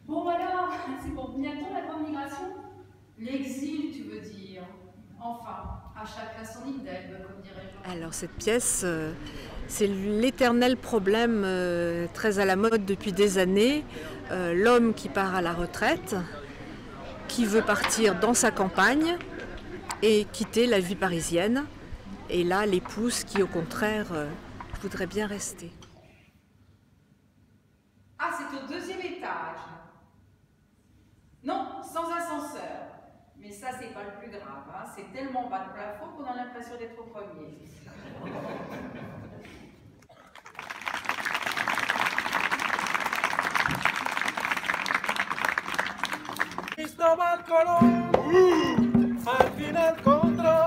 Bon alors, c'est pour bientôt la grande migration? L'exil, tu veux dire? Enfin, à chacun son idée, comme dirait Jean. Alors cette pièce, c'est l'éternel problème très à la mode depuis des années. L'homme qui part à la retraite, qui veut partir dans sa campagne et quitter la vie parisienne. Et là, l'épouse qui, au contraire, voudrait bien rester. Ah, c'est au 2e étage. Non, sans ascenseur. Mais ça, c'est pas le plus grave. Hein. C'est tellement bas de plafond qu'on a l'impression d'être au 1er. Cristóbal Colón, al final encontró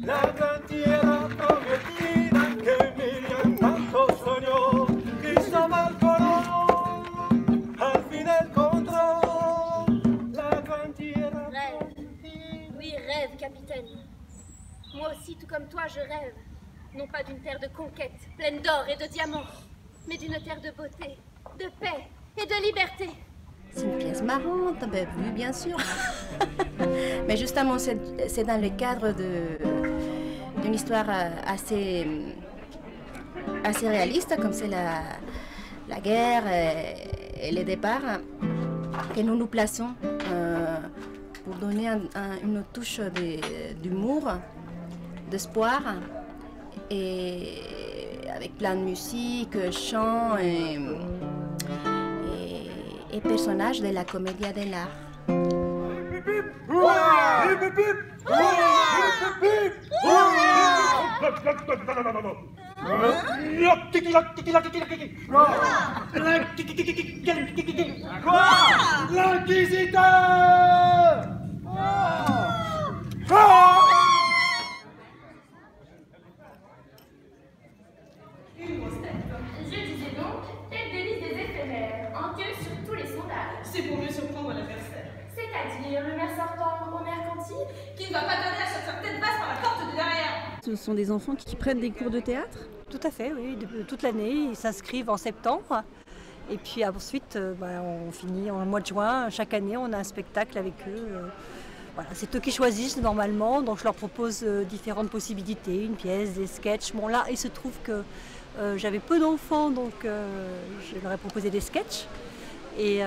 la gran tierra prometida que Miriam tanto soñó. Cristóbal Colón, al final encontró la gran tierra prometida. Oui, rêve, capitaine. Moi aussi, tout comme toi, je rêve. Non pas d'une terre de conquête, pleine d'or et de diamants, mais d'une terre de beauté, de paix et de liberté. C'est une pièce marrante, ben, oui, bien sûr. Mais justement, c'est dans le cadre d'une histoire assez réaliste, comme c'est la guerre et les départs, que nous nous plaçons pour donner une touche d'humour, d'espoir, et avec plein de musique, chants et personnages de la comédie de l'art. Une grosse tête. Je disais donc, tête de liste des éphémères, en queue sur tous les sondages. C'est pour mieux surprendre l'adversaire. C'est-à-dire le maire sortant au mercantile, Qui ne va pas donner à sortir tête basse par la porte de derrière. Ce sont des enfants qui prennent des cours de théâtre? Tout à fait, oui, toute l'année. Ils s'inscrivent en septembre. Et puis ensuite, on finit en mois de juin. Chaque année, on a un spectacle avec eux. Voilà, c'est eux qui choisissent normalement. Donc je leur propose différentes possibilités, une pièce, des sketchs. Bon là, il se trouve que j'avais peu d'enfants, donc je leur ai proposé des sketchs. Et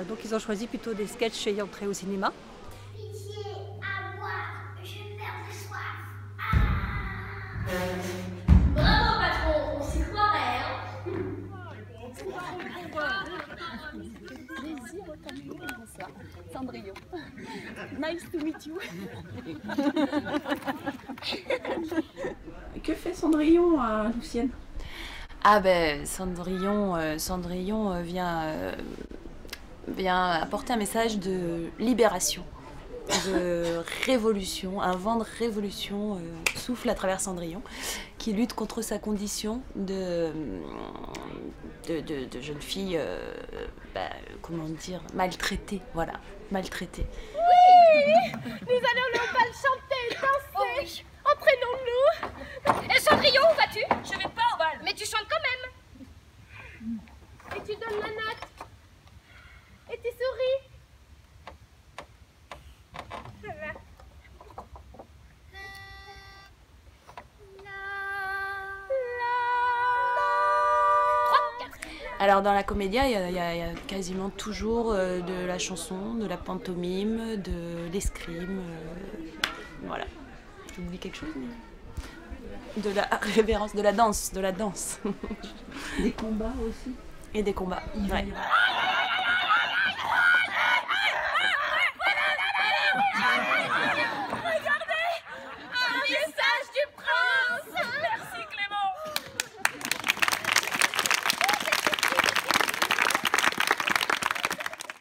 donc ils ont choisi plutôt des sketchs ayant trait au cinéma. Pitié, à boire, je perds de soif. bravo patron, on s'y croirait, hein. Bonsoir, Cendrillon. Nice to meet you. Que fait Cendrillon à Lucienne? Ah ben Cendrillon vient apporter un message de libération, de révolution. Un vent de révolution souffle à travers Cendrillon, qui lutte contre sa condition de jeune fille, comment dire, maltraitée, voilà, maltraitée. Oui, nous allons au bal chanter, danser. Oh oui. Entraînons-nous. Et Cendrillon, où vas-tu? Je vais pas au bal. Mais tu chantes quand même. Et tu donnes la note. Et tu souris. Voilà. Alors dans la comédia, il y a quasiment toujours de la chanson, de la pantomime, de l'escrime, voilà. J'oublie quelque chose? De la révérence, de la danse. Des combats aussi? Et des combats, ouais.